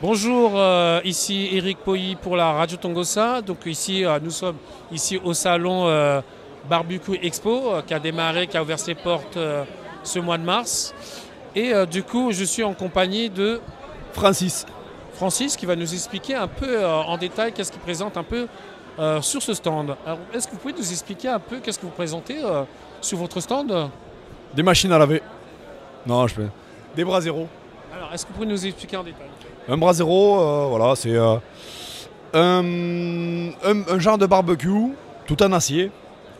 Bonjour, ici Eric Pouilly pour la Radio Tongossa. Donc ici, nous sommes ici au salon Barbecue Expo qui a démarré, qui a ouvert ses portes ce mois de mars. Et du coup, je suis en compagnie de Francis. Francis qui va nous expliquer un peu en détail qu'est-ce qu'il présente un peu sur ce stand. Alors, est-ce que vous pouvez nous expliquer un peu qu'est-ce que vous présentez sur votre stand? Des machines à laver. Non, je peux. Des bras zéro. Alors, est-ce que vous pouvez nous expliquer en détail? Un bras zéro, voilà, c'est un genre de barbecue tout en acier,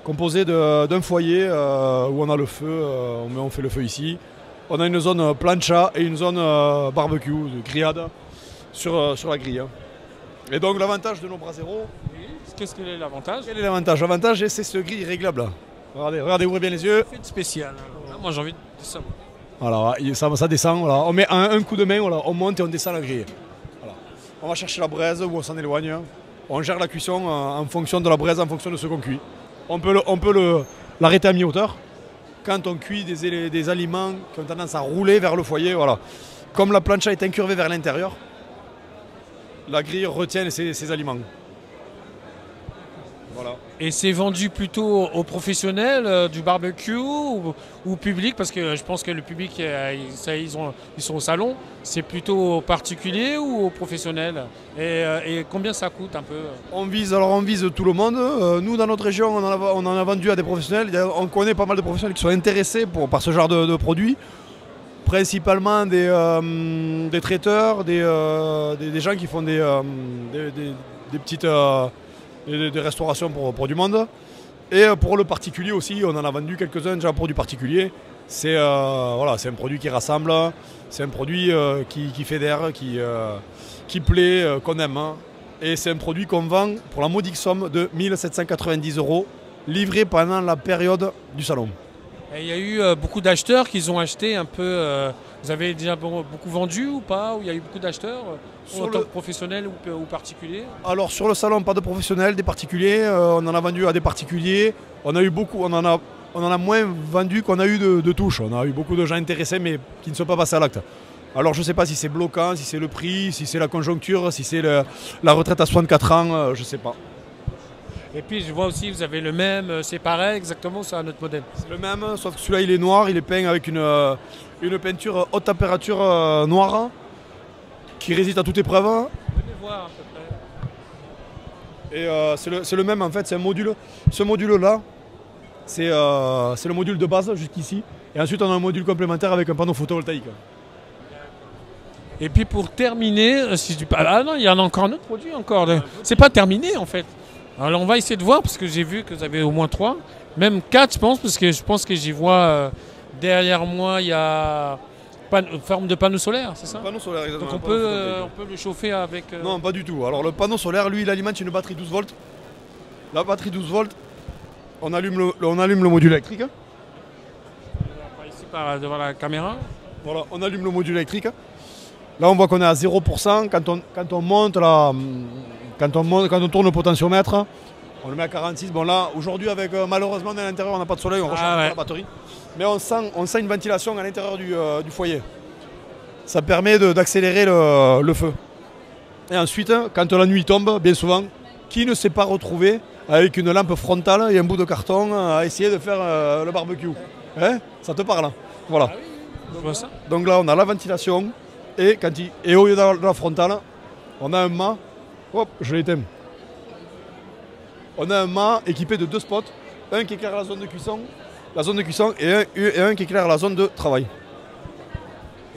composé d'un foyer où on a le feu, on fait le feu ici. On a une zone plancha et une zone barbecue, de grillade sur la grille. Et donc l'avantage de nos bras zéro. Qu'est-ce que est l'avantage? Quel est l'avantage? L'avantage, c'est ce grill réglable là. Regardez, ouvrez bien les yeux. Fait spécial. Là, moi j'ai envie de ça. Voilà, ça descend, voilà. On met un coup de main, voilà. On monte et on descend la grille. Voilà. On va chercher la braise ou on s'en éloigne. On gère la cuisson en fonction de la braise, en fonction de ce qu'on cuit. On peut l'arrêter à mi-hauteur quand on cuit des aliments qui ont tendance à rouler vers le foyer. Voilà. Comme la plancha est incurvée vers l'intérieur, la grille retient ces aliments. Voilà. Et c'est vendu plutôt aux professionnels du barbecue ou au public? Parce que je pense que le public, ils sont au salon. C'est plutôt aux particuliers ou aux professionnels? Et combien ça coûte un peu? On vise tout le monde. Nous, dans notre région, on en a vendu à des professionnels. On connaît pas mal de professionnels qui sont intéressés par ce genre de produits. Principalement des traiteurs, des gens qui font des petites... des restaurations pour du monde. Et pour le particulier aussi, on en a vendu quelques-uns déjà pour du particulier. C'est un produit qui rassemble, c'est un produit qui fédère, qui plaît, qu'on aime. Et c'est un produit qu'on vend pour la modique somme de 1790 €, livré pendant la période du salon. Et il y a eu beaucoup d'acheteurs qui ont acheté un peu. Vous avez déjà beaucoup vendu ou pas? Ou il y a eu beaucoup d'acheteurs en tant que professionnels ou particuliers? Alors sur le salon, pas de professionnels, des particuliers. On en a vendu à des particuliers. On a eu beaucoup, on en a moins vendu qu'on a eu de touches. On a eu beaucoup de gens intéressés mais qui ne sont pas passés à l'acte. Alors je ne sais pas si c'est bloquant, si c'est le prix, si c'est la conjoncture, si c'est la retraite à 64 ans, je ne sais pas. Et puis je vois aussi, vous avez le même, c'est pareil exactement, c'est un autre modèle. C'est le même, sauf que celui-là il est noir, il est peint avec une peinture haute température noire qui résiste à toute épreuve. Venez voir à peu près. Et c'est le même en fait, c'est un module. Ce module-là, c'est le module de base jusqu'ici. Et ensuite on a un module complémentaire avec un panneau photovoltaïque. Et puis pour terminer, si tu... Ah non, il y en a encore un autre produit encore. C'est pas terminé en fait. Alors on va essayer de voir parce que j'ai vu que vous avez au moins 3, même 4 je pense, parce que je pense que j'y vois derrière moi il y a une forme de panneau solaire, c'est ça? Panneau solaire, exactement. Donc on peut le chauffer avec... Non, pas du tout. Alors le panneau solaire, lui, il alimente une batterie 12 volts. La batterie 12 volts, on allume le module électrique. Ici devant la caméra. Voilà, on allume le module électrique. Là on voit qu'on est à 0%. Quand on tourne le potentiomètre, on le met à 46. Bon là, aujourd'hui, avec malheureusement à l'intérieur, on n'a pas de soleil, on recharge la batterie. Mais on sent une ventilation à l'intérieur du foyer. Ça permet d'accélérer le feu. Et ensuite, quand la nuit tombe, bien souvent, qui ne s'est pas retrouvé avec une lampe frontale et un bout de carton à essayer de faire le barbecue? Hein? Ça te parle? Voilà. Ah oui, je vois ça. Donc là, on a la ventilation et au lieu de la frontale, on a un mât. Hop, je l'éteins. On a un mât équipé de 2 spots, un qui éclaire la zone de cuisson, et un qui éclaire la zone de travail.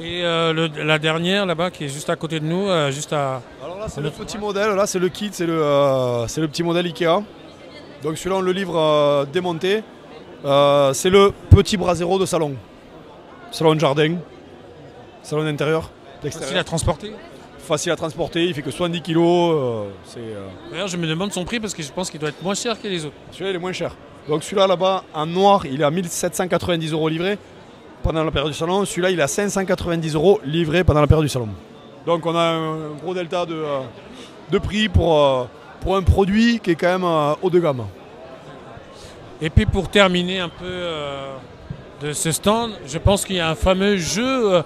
Et la dernière là-bas qui est juste à côté de nous, juste à... Alors là c'est le petit modèle, là c'est le kit, c'est le petit modèle Ikea. Donc celui-là on le livre démonté. C'est le petit bras zéro de salon. Salon de jardin, salon d'intérieur, d'extérieur. Facile à transporter? Facile à transporter, il fait que 70 kg. D'ailleurs, je me demande son prix parce que je pense qu'il doit être moins cher que les autres. Celui-là, il est moins cher. Donc celui-là, là-bas, en noir, il est à 1790 € livré pendant la période du salon. Celui-là, il est à 590 € livré pendant la période du salon. Donc on a un gros delta de prix pour un produit qui est quand même haut de gamme. Et puis pour terminer un peu de ce stand, je pense qu'il y a un fameux jeu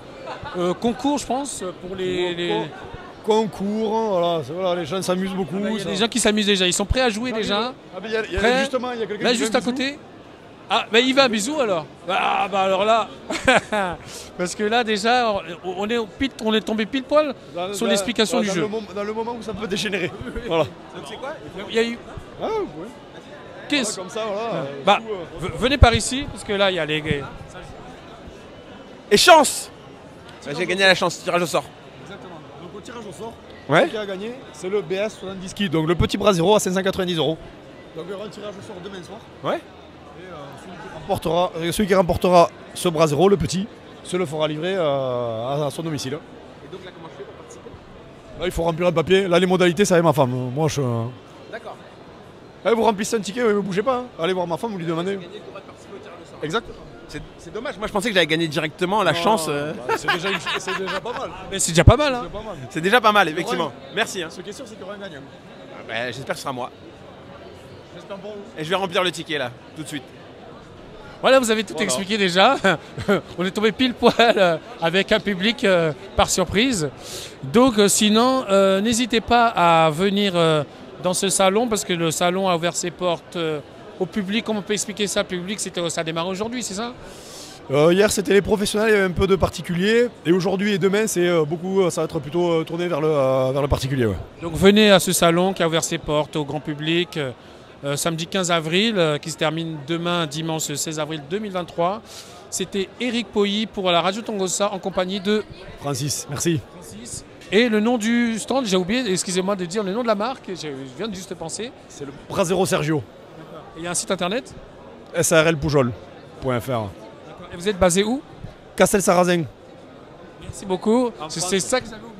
concours, je pense, pour les... concours, voilà, les gens s'amusent beaucoup. Il y a des gens qui s'amusent déjà, ils sont prêts à jouer déjà. Justement, il y a quelqu'un là qui juste fait un à bisou. côté. Ah bah il va, bisous alors. Ah bah alors là, parce que là déjà on est tombé pile poil sur l'explication du jeu. Dans le moment où ça peut dégénérer. Voilà. Donc c'est quoi? Il y a eu Ah ouais. 15. Comme ça, voilà. Bah venez par ici parce que là il y a les. Et chance! J'ai gagné la chance, tirage au sort. Exactement. Donc au tirage au sort, Ouais. ce qui a gagné, c'est le BS 70 kg, donc le petit bras zéro à 590 €. Donc il y aura un tirage au sort demain soir. Ouais. Et celui qui remportera ce bras zéro, le petit, se le fera livrer à son domicile. Et donc là, comment je fais pour participer? Là, il faut remplir un papier. Là, les modalités, c'est avec ma femme. Moi, je. D'accord. Allez, vous remplissez un ticket, ne bougez pas. Hein. Allez voir ma femme, vous lui demandez. Gagner le droit de participer au tirage au sort. Exactement. C'est dommage, moi je pensais que j'avais gagné directement la chance. Bah, c'est déjà pas mal. Mais c'est déjà pas mal hein. C'est pas mal. C'est déjà pas mal, effectivement. Merci. Hein. Ce qui est sûr, c'est qu'il y aura un gagnant. Bah, j'espère que ce sera moi. J'espère pour vous. Et je vais remplir le ticket là, tout de suite. Voilà, vous avez tout expliqué déjà. On est tombé pile poil avec un public par surprise. Donc sinon, n'hésitez pas à venir dans ce salon parce que le salon a ouvert ses portes au public. Comment on peut expliquer ça? Le public, ça a démarré aujourd'hui, c'est ça? Hier, c'était les professionnels, il y avait un peu de particuliers. Et aujourd'hui et demain, c'est beaucoup, ça va être plutôt tourné vers le particulier. Ouais. Donc venez à ce salon qui a ouvert ses portes au grand public. Samedi 15 avril, qui se termine demain, dimanche 16 avril 2023. C'était Eric Pouilly pour la Radio Tongossa en compagnie de Francis, merci. Francis. Et le nom du stand, j'ai oublié, excusez-moi de dire le nom de la marque, je viens de juste penser. C'est le bras zéro Sergio. Et il y a un site internet sarlpoujol.fr. Et vous êtes basé où? Castel-Sarrazin. Merci beaucoup. C'est ça que j'avais oublié.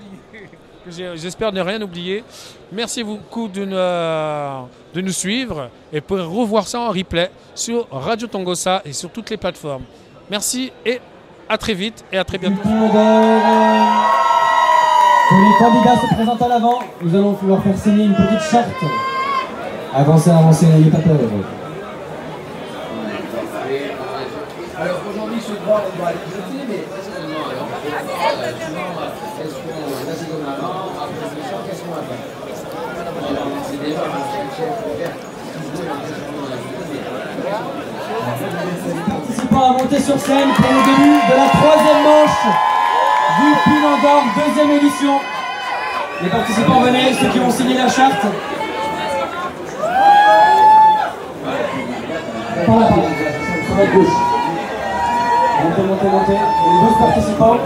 J'espère ne rien oublier. Merci beaucoup de nous suivre et pour revoir ça en replay sur Radio Tongossa et sur toutes les plateformes. Merci et à très vite et à très bientôt. Que les candidats se présentent à l'avant. Nous allons pouvoir faire signer une petite charte. Avancez, avancez, n'ayez pas peur. Alors aujourd'hui, ce droit, on doit être jeté, mais précisément, alors, est-ce qu'on là c'est comme avant, après le méchant, qu'est-ce qu'on va faire? C'est déjà un chef pour faire Les participants à monter sur scène pour le début de la 3e manche du Pinot d'Or, 2e édition. Les participants venez, ceux qui ont signé la charte. Par là, sur votre gauche. Montez, montez, montez. Les 12 participants.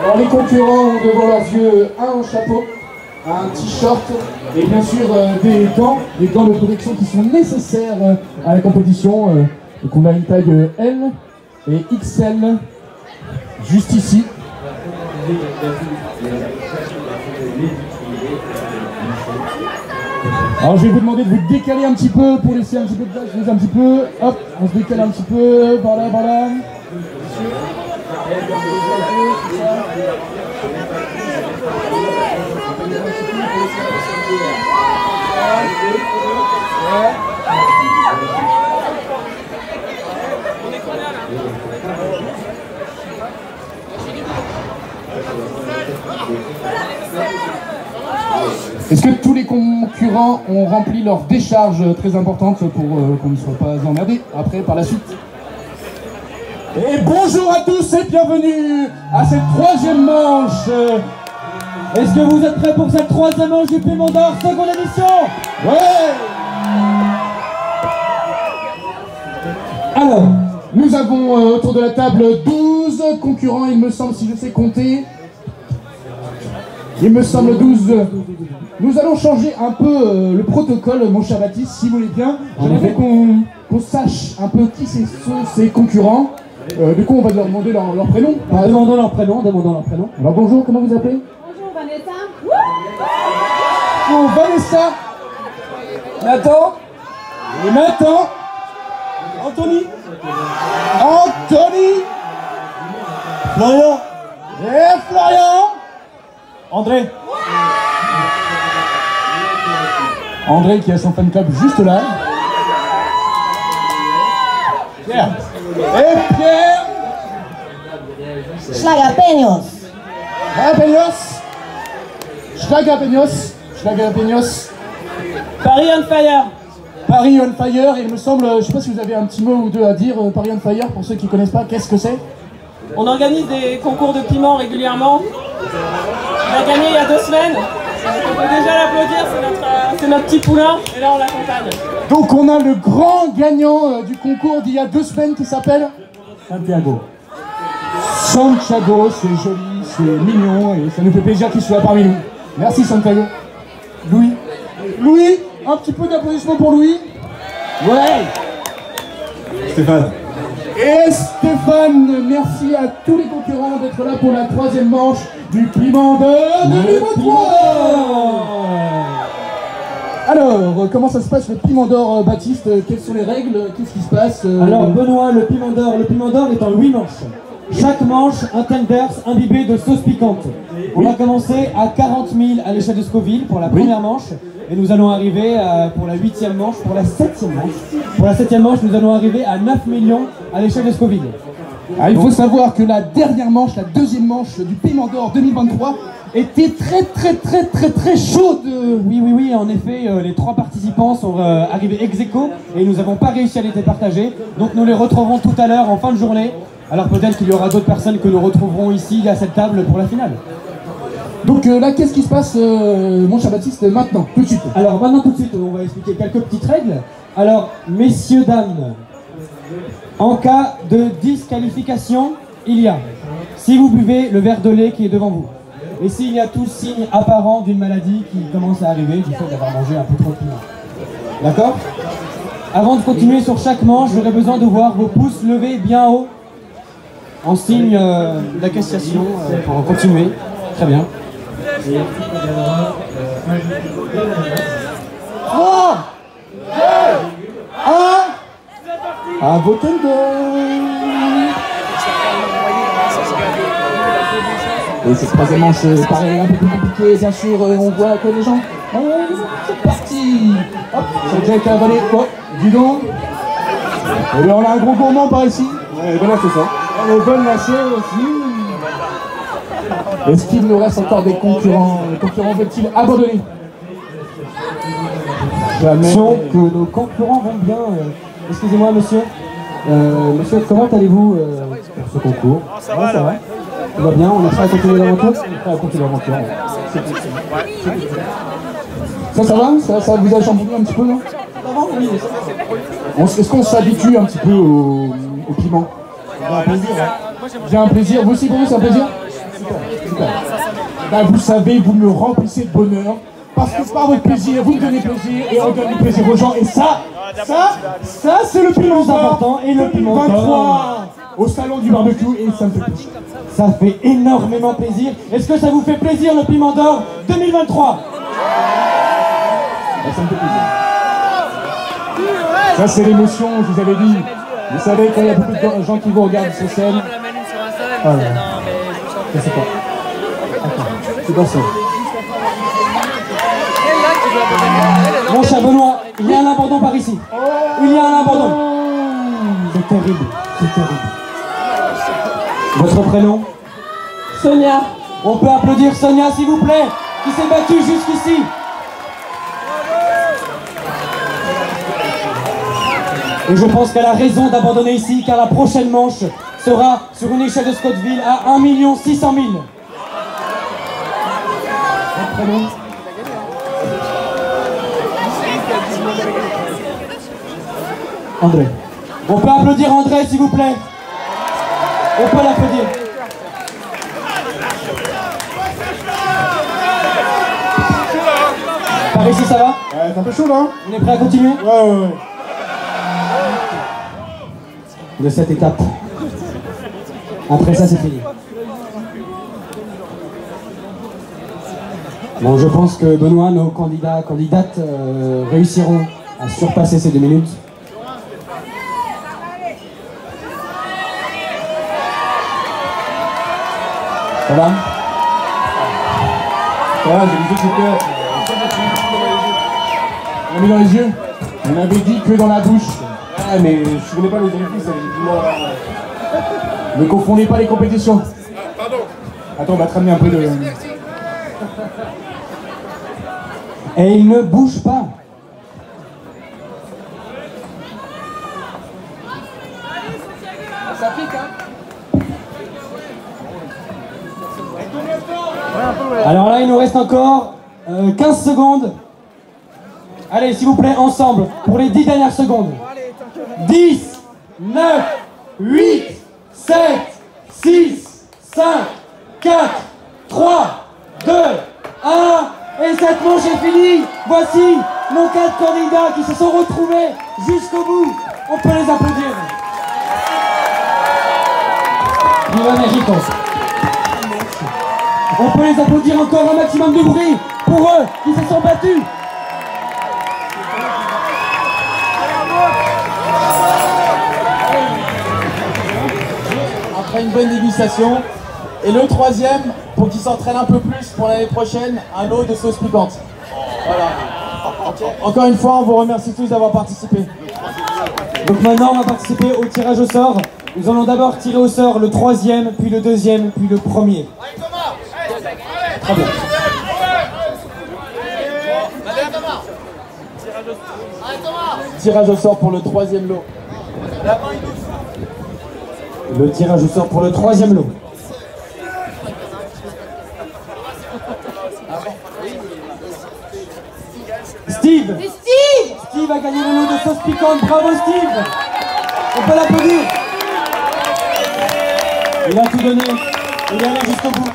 Alors les concurrents ont devant leurs yeux un chapeau, un t-shirt et bien sûr des gants de protection qui sont nécessaires à la compétition. Donc on a une taille L et XL juste ici. Alors je vais vous demander de vous décaler un petit peu pour laisser un petit peu de place, un petit peu. Hop, on se décale un petit peu, par là, par là. Est-ce que tous les concurrents ont rempli leur décharge très importante pour qu'on ne soit pas emmerdés après par la suite? Et bonjour à tous et bienvenue à cette 3e manche. Est-ce que vous êtes prêts pour cette 3e manche du Pinot d'Or, 2e édition? Ouais. Alors, nous avons autour de la table 12 concurrents, il me semble, si je sais compter. Il me semble 12. Nous allons changer un peu le protocole, mon cher Baptiste, si vous voulez bien. J'aimerais qu'on sache un peu qui sont ces concurrents. Du coup, on va leur demander leur prénom. Demandons leur prénom, Alors bonjour, comment vous appelez? Bonjour Vanessa. Oh, Vanessa. Nathan. Et Nathan. Anthony. Anthony. Florian. Et Florian. André. André qui a son fan club juste là. Pierre. Et Pierre. Schlagerpeños. Schlagerpeños. Paris on fire. Paris on fire, il me semble, je sais pas si vous avez un petit mot ou deux à dire, Paris on fire, pour ceux qui connaissent pas, qu'est-ce que c'est? On organise des concours de piment régulièrement. On a gagné il y a 2 semaines. On peut déjà l'applaudir, c'est notre petit poulain, et là on l'accompagne. Donc on a le grand gagnant du concours d'il y a 2 semaines qui s'appelle Santiago. Santiago, c'est joli, c'est mignon, et ça nous fait plaisir qu'il soit parmi nous. Merci Santiago. Louis. Louis, un petit peu d'applaudissements pour Louis. Ouais. Stéphane. Et Stéphane, merci à tous les concurrents d'être là pour la 3e manche du Piment de 2023. Alors, comment ça se passe le Piment d'Or, Baptiste? Quelles sont les règles? Qu'est-ce qui se passe? Alors Benoît, le Piment d'Or est en 8 manches. Chaque manche, un tenders imbibé de sauce piquante. On va commencer à 40 000 à l'échelle de Scoville pour la première manche. Et nous allons arriver pour la 8e manche, pour la 7e manche. Pour la 7e manche, nous allons arriver à 9 millions à l'échelle de Scoville. Ah, il faut savoir que la dernière manche, la 2e manche du Piment d'Or 2023 était très chaude. Oui, en effet, les 3 participants sont arrivés ex aequo et nous n'avons pas réussi à les départager. Donc nous les retrouverons tout à l'heure en fin de journée. Alors peut-être qu'il y aura d'autres personnes que nous retrouverons ici à cette table pour la finale. Donc là, qu'est-ce qui se passe, mon cher Baptiste, maintenant, tout de suite? Alors maintenant, tout de suite, on va expliquer quelques petites règles. Alors, messieurs, dames, en cas de disqualification, il y a, si vous buvez le verre de lait qui est devant vous, et s'il y a tout signe apparent d'une maladie qui commence à arriver du fait d'avoir mangé un peu trop de piment. D'accord? Avant de continuer sur chaque manche, j'aurais besoin de voir vos pouces levés bien haut, en signe d'appréciation pour continuer. Très bien. Ah, à vos tenders. Et cette 3e manche paraît un peu plus compliquée, bien sûr, on voit que les gens... c'est parti. Hop, c'est déjà été avalé. Oh, dis donc. Et bien on a un gros gourmand par ici. Ouais, voilà, c'est ça. Les bonnes lâchées aussi. Est-ce qu'il nous reste encore des concurrents? Les concurrents veulent-ils abandonner? Jamais. Que nos concurrents vont bien. Excusez-moi, monsieur. Monsieur, comment allez-vous pour ce concours? Ça va. Tout va bien, on est prêt à continuer l'aventure? On est prêt à continuer l'aventure. Ça va? Ça vous a chamboulé un petit peu, non? Est-ce qu'on s'habitue un petit peu au piment? J'ai un plaisir. Vous aussi, pour vous, c'est un plaisir? Super. Ben, vous savez, vous me remplissez de bonheur. Parce que par votre plaisir, vous me donnez plaisir et on donne du plaisir aux gens. Et ça c'est le Piment d'Or important et le Piment 23 au salon du barbecue et ça me fait plaisir. Ça fait énormément plaisir. Est-ce que ça vous fait plaisir le Piment d'Or 2023? Ça me fait plaisir. Ça c'est l'émotion, je vous avais dit. Vous savez, quand il y a beaucoup de gens qui vous regardent sur scène. Ah ouais. Je sais pas. C'est pas ça. Mon cher Benoît, il y a un abandon par ici. Il y a un abandon. C'est terrible. Votre prénom? Sonia. On peut applaudir Sonia, s'il vous plaît, qui s'est battue jusqu'ici. Et je pense qu'elle a raison d'abandonner ici, car la prochaine manche sera sur une échelle de Scottsville à 1 600 000. Votre prénom? André. On peut applaudir André, s'il vous plaît. On peut l'applaudir. Par ici, ça va? Ouais, c'est un peu chaud là. On est prêt à continuer? Ouais. De cette étape. Après ça, c'est fini. Bon, je pense que Benoît, nos candidates réussiront à surpasser ces 2 minutes. Ça va? Ça va, j'ai dit que c'était... On a mis dans les yeux? On avait dit que dans la bouche. Ouais, mais je connais pas les orifices, ne confondez pas les compétitions. Pardon. Attends, on va te ramener un peu de... Et il ne bouge pas. Ça pique, hein? Alors là, il nous reste encore 15 secondes. Allez, s'il vous plaît, ensemble, pour les 10 dernières secondes. 10, 9, 8, 7, 6, 5, 4, 3, 2, 1. Et cette manche est finie. Voici nos 4 candidats qui se sont retrouvés jusqu'au bout. On peut les applaudir. Viva México. On peut les applaudir encore un maximum de bruit pour eux qui se sont battus. Après une bonne dégustation. Et le troisième, pour qu'ils s'entraînent un peu plus pour l'année prochaine, un lot de sauce piquante. Voilà. Encore une fois, on vous remercie tous d'avoir participé. Donc maintenant, on va participer au tirage au sort. Nous allons d'abord tirer au sort le troisième, puis le deuxième, puis le premier. Très bien. Tirage au sort pour le troisième lot. Le tirage au sort pour le troisième lot. Steve! Steve a gagné le lot de sauce piquante. Bravo Steve! On peut l'applaudir. Il a tout donné. Il est allé jusqu'au bout.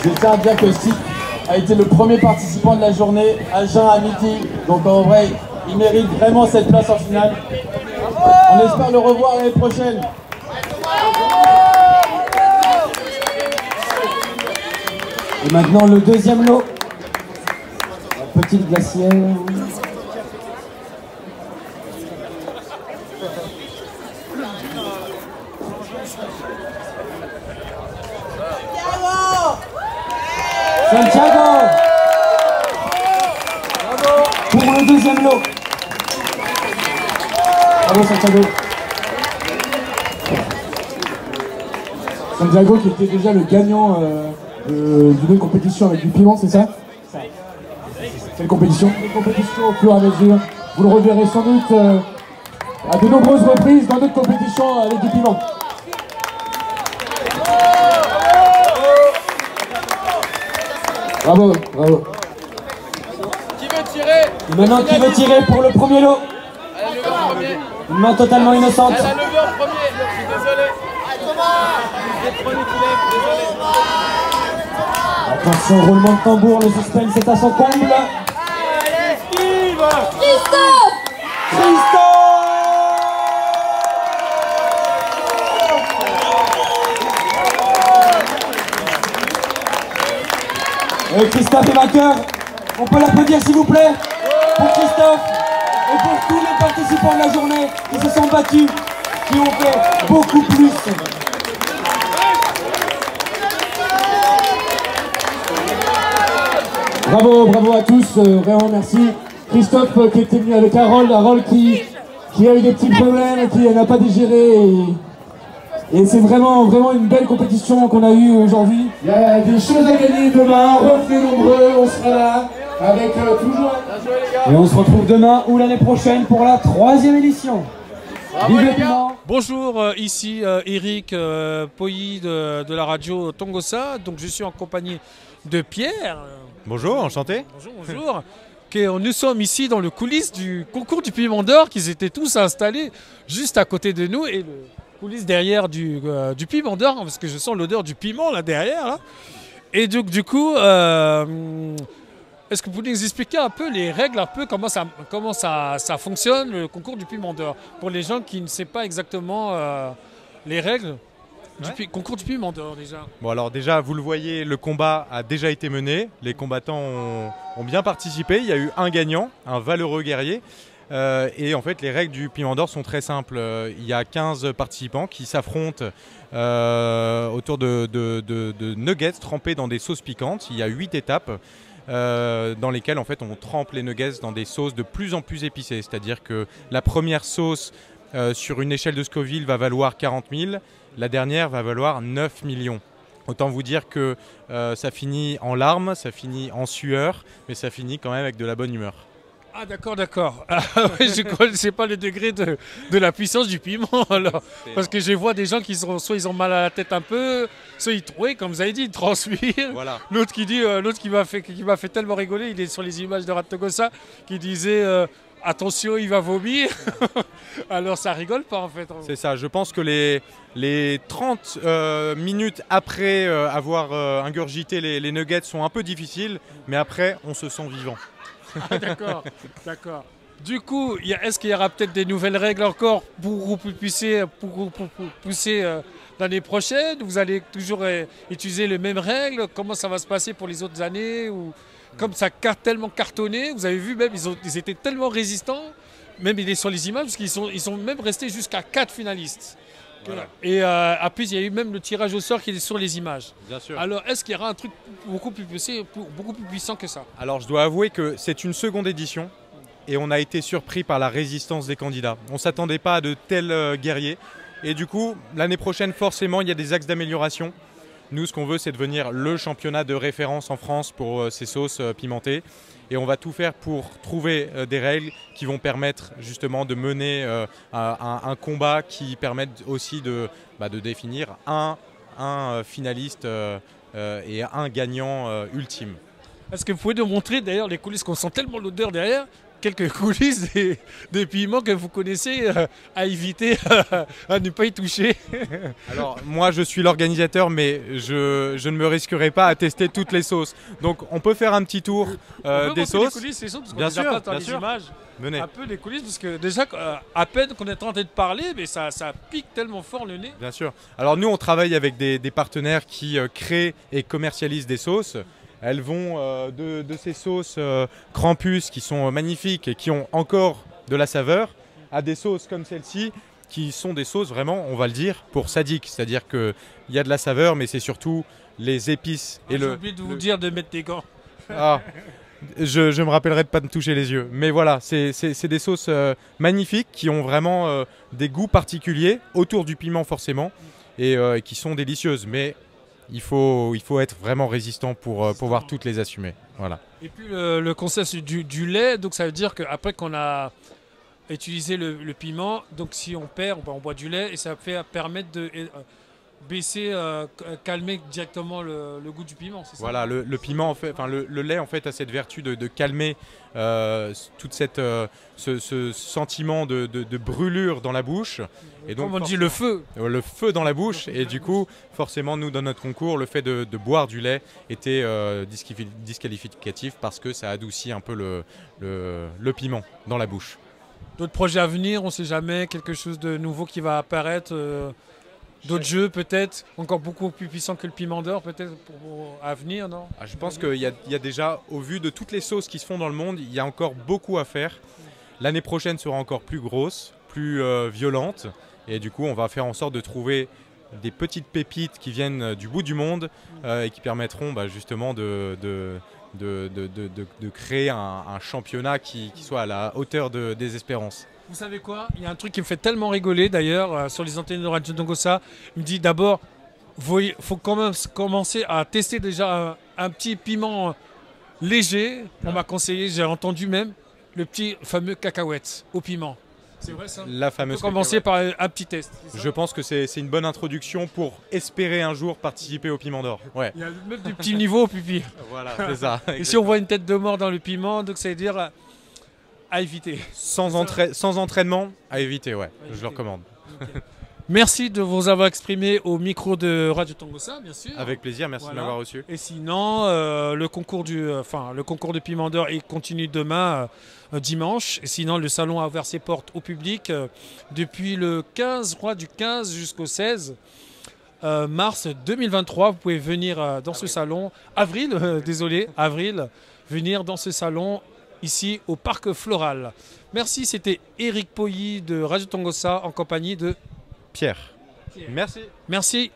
Je tiens à dire que Steve a été le premier participant de la journée à jeun à midi. Donc en vrai, il mérite vraiment cette place en finale. On espère le revoir l'année prochaine. Et maintenant le deuxième lot. La petite glacière. Santiago. Pour le deuxième lot. Bravo Santiago. Santiago qui était déjà le gagnant d'une compétition avec du piment, c'est ça? Quelle compétition? Une compétition au fur et à mesure. Vous le reverrez sans doute à de nombreuses reprises dans d'autres compétitions avec du piment. Bravo, bravo. Qui veut tirer? Et maintenant qui veut tirer pour le premier lot? Une main totalement innocente. Elle a levé en premier, je suis désolé. C'est le premier qui lève, désolé. Attention, roulement de tambour, le suspense est à son comble. Christophe! Et Christophe est vainqueur. On peut l'applaudir s'il vous plaît pour Christophe et pour tous les participants de la journée qui se sont battus, qui ont fait beaucoup plus. Bravo, bravo à tous, vraiment merci. Christophe qui était venu avec Harold qui a eu des petits problèmes, qui n'a pas digéré. Et c'est vraiment une belle compétition qu'on a eue aujourd'hui. Il y a des choses à gagner demain, revenez nombreux, on sera là avec toujours... Et on se retrouve demain ou l'année prochaine pour la 3e édition. Vive le piment. Bonjour, ici Eric Poyi de la radio Tongossa. Donc je suis en compagnie de Pierre. Bonjour, enchanté. Bonjour. Nous sommes ici dans le coulisses du concours du Piment d'Or, qu'ils étaient tous installés juste à côté de nous, et le coulisses derrière du Piment d'Or, parce que je sens l'odeur du piment là derrière. Là. Et donc du coup, est-ce que vous pouvez nous expliquer un peu les règles, un peu comment ça fonctionne le concours du Piment d'Or, pour les gens qui ne savent pas exactement les règles concours du piment d'or déjà. Bon alors déjà, vous le voyez, le combat a déjà été mené. Les combattants ont bien participé. Il y a eu un gagnant, un valeureux guerrier. Et en fait, les règles du piment d'or sont très simples. Il y a 15 participants qui s'affrontent autour de nuggets trempés dans des sauces piquantes. Il y a 8 étapes dans lesquelles en fait, on trempe les nuggets dans des sauces de plus en plus épicées. C'est-à-dire que la première sauce sur une échelle de Scoville va valoir 40 000. La dernière va valoir 9 millions. Autant vous dire que ça finit en larmes, ça finit en sueur, mais ça finit quand même avec de la bonne humeur. Ah d'accord, d'accord. Je ne connaissais pas le degré de la puissance du piment. Alors, parce que je vois des gens qui sont, soit ils ont mal à la tête un peu, soit ils, oui, comme vous avez dit, ils transpirent. Voilà. L'autre qui m'a fait tellement rigoler, il est sur les images de Ratogosa, qui disait attention, il va vomir. Alors ça rigole pas en fait. C'est ça, je pense que les 30 minutes après avoir ingurgité les nuggets sont un peu difficiles, mais après on se sent vivant. Ah, d'accord, d'accord. Du coup, est-ce qu'il y aura peut-être des nouvelles règles encore pour vous pousser l'année prochaine? Vous allez toujours utiliser les mêmes règles? Comment ça va se passer pour les autres années? Ou comme ça a tellement cartonné, vous avez vu même, ils étaient tellement résistants, même il est sur les images, parce qu'ils sont même restés jusqu'à 4 finalistes. Voilà. Et en plus, il y a eu même le tirage au sort qui est sur les images. Bien sûr. Alors, est-ce qu'il y aura un truc beaucoup plus puissant que ça? Alors, je dois avouer que c'est une seconde édition et on a été surpris par la résistance des candidats. On ne s'attendait pas à de tels guerriers. Et du coup, l'année prochaine, forcément, il y a des axes d'amélioration. Nous, ce qu'on veut, c'est devenir le championnat de référence en France pour ces sauces pimentées. Et on va tout faire pour trouver des règles qui vont permettre justement de mener un combat qui permette aussi de définir un finaliste et un gagnant ultime. Est-ce que vous pouvez nous montrer d'ailleurs les coulisses, qu'on sent tellement l'odeur derrière, quelques coulisses des piments que vous connaissez à éviter, à ne pas y toucher? Alors moi je suis l'organisateur, mais je ne me risquerai pas à tester toutes les sauces. Donc on peut faire un petit tour des sauces. Les coulisses, c'est ça, parce qu'on bien les a sûr, pas dans bien les sûr. images. Venez. Un peu les coulisses, parce que déjà à peine qu'on est en train de parler, mais ça pique tellement fort le nez. Bien sûr. Alors nous on travaille avec des partenaires qui créent et commercialisent des sauces. Elles vont de ces sauces Krampus qui sont magnifiques et qui ont encore de la saveur, à des sauces comme celle-ci qui sont des sauces vraiment, on va le dire, pour sadiques. C'est-à-dire qu'il y a de la saveur, mais c'est surtout les épices. J'ai oublié de vous dire de mettre des gants. Ah, je me rappellerai de ne pas me toucher les yeux. Mais voilà, c'est des sauces magnifiques qui ont vraiment des goûts particuliers, autour du piment forcément, et qui sont délicieuses. Mais il faut être vraiment résistant pour pouvoir toutes les assumer. Voilà. Et puis le concept du lait, donc ça veut dire qu'après qu'on a utilisé le piment, donc si on perd, on boit du lait et ça permettre de baisser, calmer directement le goût du piment. C'est ça? Voilà, le piment, en fait, enfin le lait en fait a cette vertu de calmer toute ce sentiment de brûlure dans la bouche. Et donc, comme on dit, le feu. Le feu dans la bouche. Et du coup, forcément, nous, dans notre concours, le fait de boire du lait était disqualificatif parce que ça adoucit un peu le piment dans la bouche. D'autres projets à venir, on ne sait jamais, quelque chose de nouveau qui va apparaître, d'autres jeux peut-être, encore beaucoup plus puissants que le piment d'or peut-être à venir, non? Je pense qu'il y a déjà, au vu de toutes les sauces qui se font dans le monde, il y a encore beaucoup à faire. L'année prochaine sera encore plus grosse, plus violente. Et du coup, on va faire en sorte de trouver des petites pépites qui viennent du bout du monde et qui permettront justement de créer un championnat qui soit à la hauteur des espérances. Vous savez quoi? Il y a un truc qui me fait tellement rigoler d'ailleurs sur les antennes de Radio Tongossa. Il me dit d'abord, il faut quand même commencer à tester déjà un petit piment léger. On m'a conseillé, j'ai entendu même, le petit fameux cacahuète au piment. C'est vrai ça? La fameuse. On peut commencer par un petit test. Je pense que c'est une bonne introduction pour espérer un jour participer au piment d'or. Ouais. Il y a même du petit niveau au pipi. Voilà, c'est ça. Et si on voit une tête de mort dans le piment, donc ça veut dire à éviter. Sans entraînement, à éviter, ouais. Je le recommande. Okay. Merci de vous avoir exprimé au micro de Radio Tongossa, bien sûr. Avec plaisir, merci de m'avoir reçu. Et sinon, le concours de piment d'or continue demain, dimanche. Et sinon, le salon a ouvert ses portes au public depuis le 15, je crois, du 15 jusqu'au 16. mars 2023. Vous pouvez venir dans ce salon, avril, avril, venir dans ce salon ici au Parc Floral. Merci, c'était Eric Pouilly de Radio Tongossa en compagnie de Pierre. Merci. Merci.